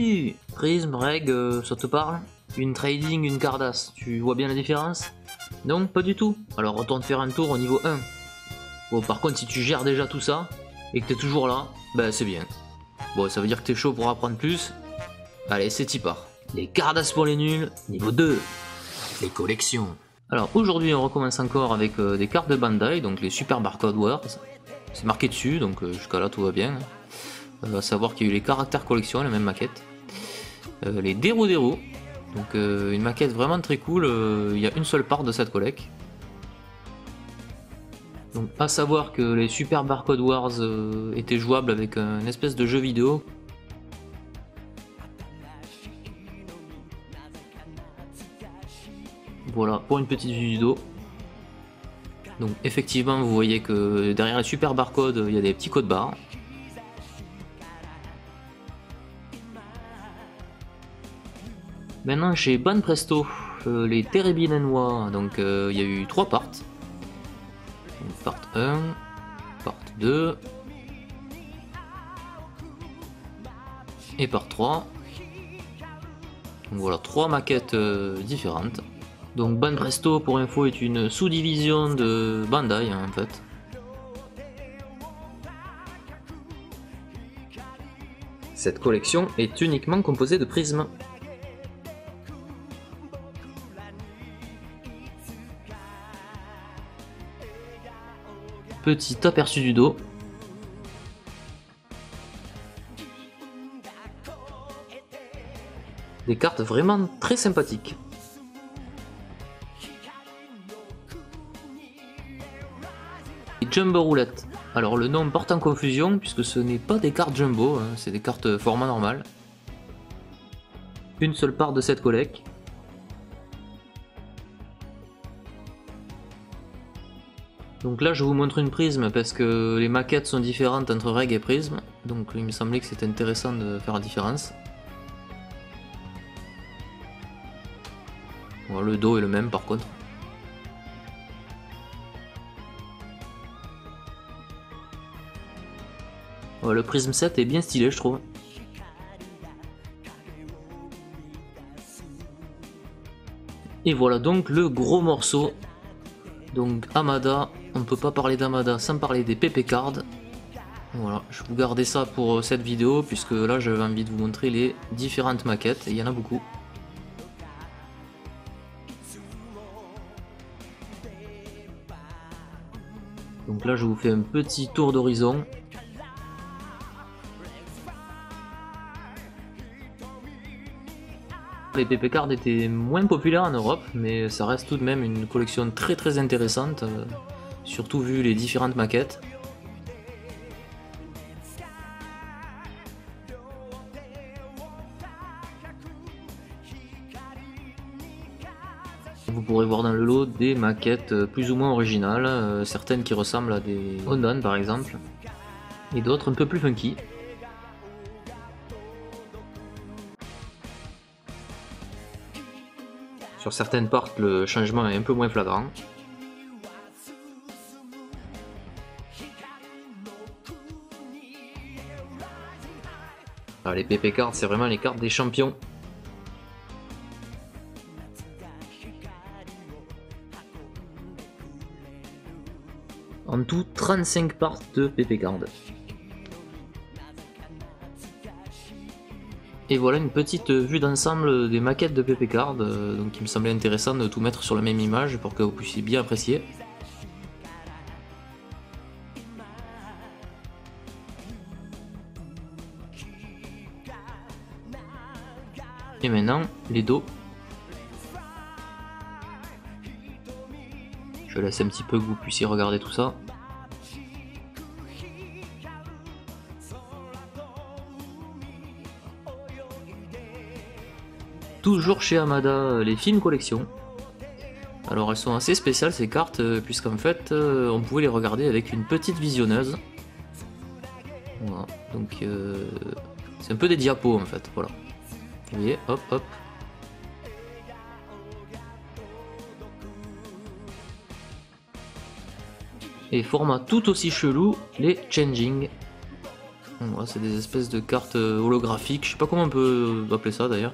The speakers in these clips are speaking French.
Salut! Prism, Reg, ça te parle? Une trading, une Cardass, tu vois bien la différence? Non, pas du tout. Alors retourne faire un tour au niveau 1. Bon, par contre, si tu gères déjà tout ça, et que t'es toujours là, bah c'est bien. Bon, ça veut dire que t'es chaud pour apprendre plus. Allez, c'est y part. Les Cardass pour les nuls, niveau 2. Les collections. Alors aujourd'hui, on recommence encore avec des cartes de Bandai, donc les Super Barcode Wars. C'est marqué dessus, donc jusqu'à là tout va bien. À savoir qu'il y a eu les caractères collection, la même maquette. Les Dero Dero, donc une maquette vraiment très cool. Il y a une seule part de cette collecte. Donc à savoir que les Super Barcode Wars étaient jouables avec une espèce de jeu vidéo. Voilà, pour une petite vue du dos. Donc effectivement, vous voyez que derrière les Super Barcode, il y a des petits codes barres. Maintenant chez Banpresto, les Terebinenois, donc il y a eu 3 parts. Donc, part 1, part 2 et part 3. Donc voilà, 3 maquettes différentes. Donc Banpresto pour info est une sous-division de Bandai hein, en fait. Cette collection est uniquement composée de prismes. Petit aperçu du dos. Des cartes vraiment très sympathiques. Les Jumbo Roulette. Alors le nom porte en confusion puisque ce n'est pas des cartes Jumbo, hein, c'est des cartes format normal. Une seule part de cette collecte. Donc là je vous montre une prisme parce que les maquettes sont différentes entre Reg et prisme, donc il me semblait que c'était intéressant de faire la différence. Bon, le dos est le même par contre. Bon, le prisme 7 est bien stylé je trouve. Et voilà donc le gros morceau. Donc Hamada, on ne peut pas parler d'Hamada sans parler des PP Cards. Voilà, je vais vous garder ça pour cette vidéo puisque là j'avais envie de vous montrer les différentes maquettes et il y en a beaucoup. Donc là je vous fais un petit tour d'horizon. Les PP Cards étaient moins populaires en Europe, mais ça reste tout de même une collection très intéressante, surtout vu les différentes maquettes. Vous pourrez voir dans le lot des maquettes plus ou moins originales, certaines qui ressemblent à des Ondan par exemple, et d'autres un peu plus funky. Sur certaines parts, le changement est un peu moins flagrant. Alors, les PP cards, c'est vraiment les cartes des champions. En tout, 35 parts de PP cards. Et voilà une petite vue d'ensemble des maquettes de PP Card, donc il me semblait intéressant de tout mettre sur la même image pour que vous puissiez bien apprécier. Et maintenant, les dos. Je laisse un petit peu que vous puissiez regarder tout ça. Toujours chez Hamada, les films collection. Alors elles sont assez spéciales ces cartes, puisqu'en fait on pouvait les regarder avec une petite visionneuse. Voilà, donc c'est un peu des diapos en fait, voilà. Vous voyez, hop hop. Et format tout aussi chelou, les changing. Voilà, c'est des espèces de cartes holographiques, je sais pas comment on peut appeler ça d'ailleurs.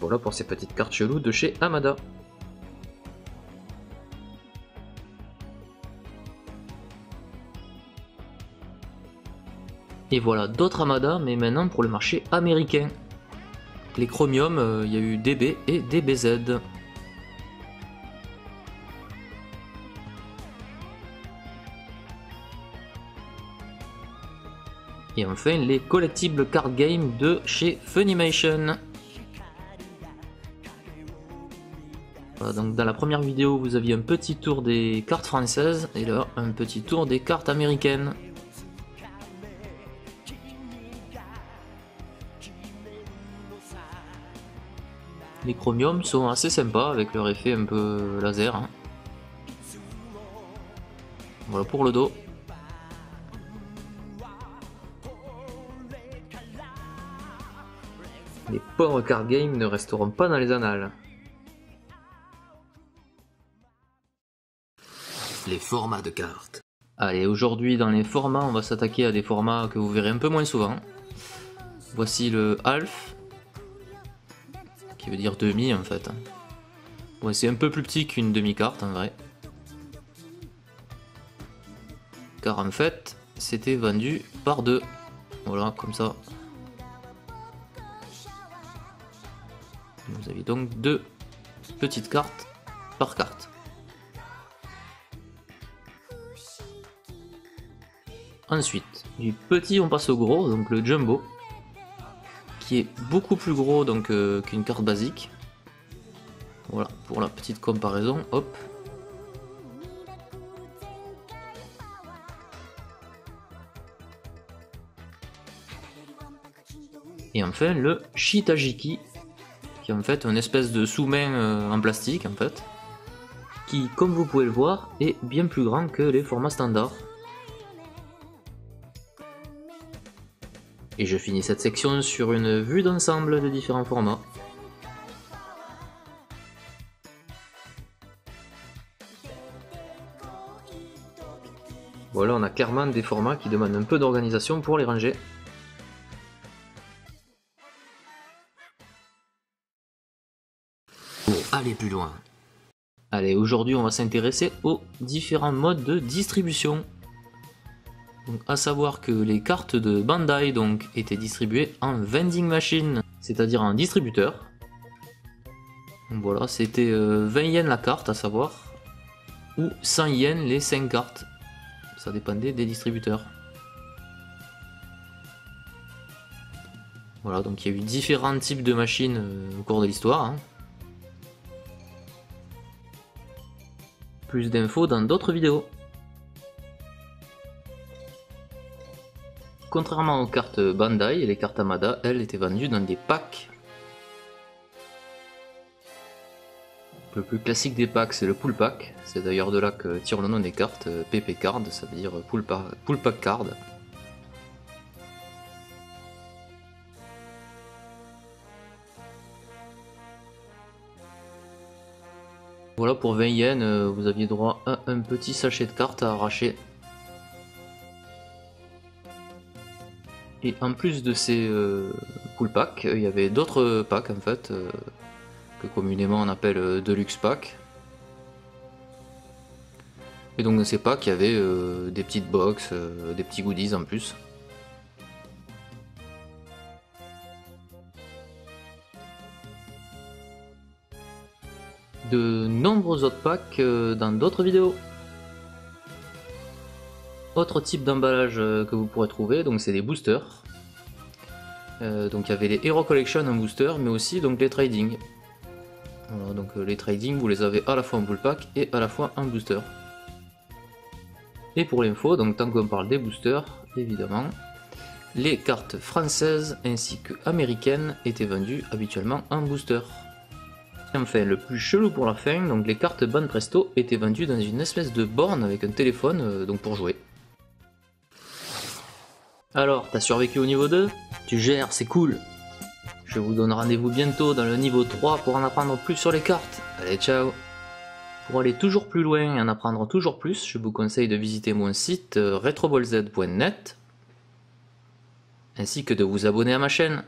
Voilà pour ces petites cartes cheloues de chez Amada. Et voilà d'autres Amada, mais maintenant pour le marché américain. Les Chromium, il y a eu DB et DBZ. Et enfin les collectibles card game de chez Funimation. Voilà, donc dans la première vidéo vous aviez un petit tour des cartes françaises et là un petit tour des cartes américaines. Les chromiums sont assez sympas avec leur effet un peu laser. Hein. Voilà pour le dos. Les pauvres card games ne resteront pas dans les annales. Les formats de cartes. Allez, aujourd'hui dans les formats, on va s'attaquer à des formats que vous verrez un peu moins souvent. Voici le half, qui veut dire demi en fait. Ouais, c'est un peu plus petit qu'une demi-carte en vrai. Car en fait, c'était vendu par deux. Voilà, comme ça. Vous avez donc deux petites cartes par carte. Ensuite, du petit on passe au gros, donc le jumbo, qui est beaucoup plus gros donc qu'une carte basique. Voilà pour la petite comparaison, hop. Et enfin le Shitajiki, qui est en fait une espèce de sous-main en plastique en fait, qui comme vous pouvez le voir est bien plus grand que les formats standards. Et je finis cette section sur une vue d'ensemble de différents formats. Voilà, on a clairement des formats qui demandent un peu d'organisation pour les ranger. Pour aller plus loin. Allez, aujourd'hui on va s'intéresser aux différents modes de distribution. Donc, à savoir que les cartes de Bandai donc, étaient distribuées en vending machine, c'est-à-dire en distributeur. Donc, voilà, c'était 20 yens la carte à savoir, ou 100 yens les 5 cartes. Ça dépendait des distributeurs. Voilà, donc il y a eu différents types de machines au cours de l'histoire. Hein. Plus d'infos dans d'autres vidéos. Contrairement aux cartes Bandai, les cartes Amada, elles, étaient vendues dans des packs. Le plus classique des packs, c'est le Pool Pack. C'est d'ailleurs de là que tire le nom des cartes. PP Card, ça veut dire Pool Pack Card. Voilà, pour 20 yens, vous aviez droit à un petit sachet de cartes à arracher. Et en plus de ces pool packs, il y avait d'autres packs en fait, que communément on appelle Deluxe Pack. Et donc dans ces packs, il y avait des petites box, des petits goodies en plus. De nombreux autres packs dans d'autres vidéos. Autre type d'emballage que vous pourrez trouver, donc c'est des boosters. Donc il y avait les Hero Collection en booster, mais aussi donc les trading. Voilà, donc les trading vous les avez à la fois en full pack et à la fois en booster. Et pour l'info, donc tant qu'on parle des boosters, évidemment, les cartes françaises ainsi que américaines étaient vendues habituellement en booster. Et enfin, le plus chelou pour la fin, donc les cartes Ban Presto étaient vendues dans une espèce de borne avec un téléphone donc pour jouer. Alors, t'as survécu au niveau 2? Tu gères, c'est cool. Je vous donne rendez-vous bientôt dans le niveau 3 pour en apprendre plus sur les cartes. Allez, ciao! Pour aller toujours plus loin et en apprendre toujours plus, je vous conseille de visiter mon site retroballz.net ainsi que de vous abonner à ma chaîne.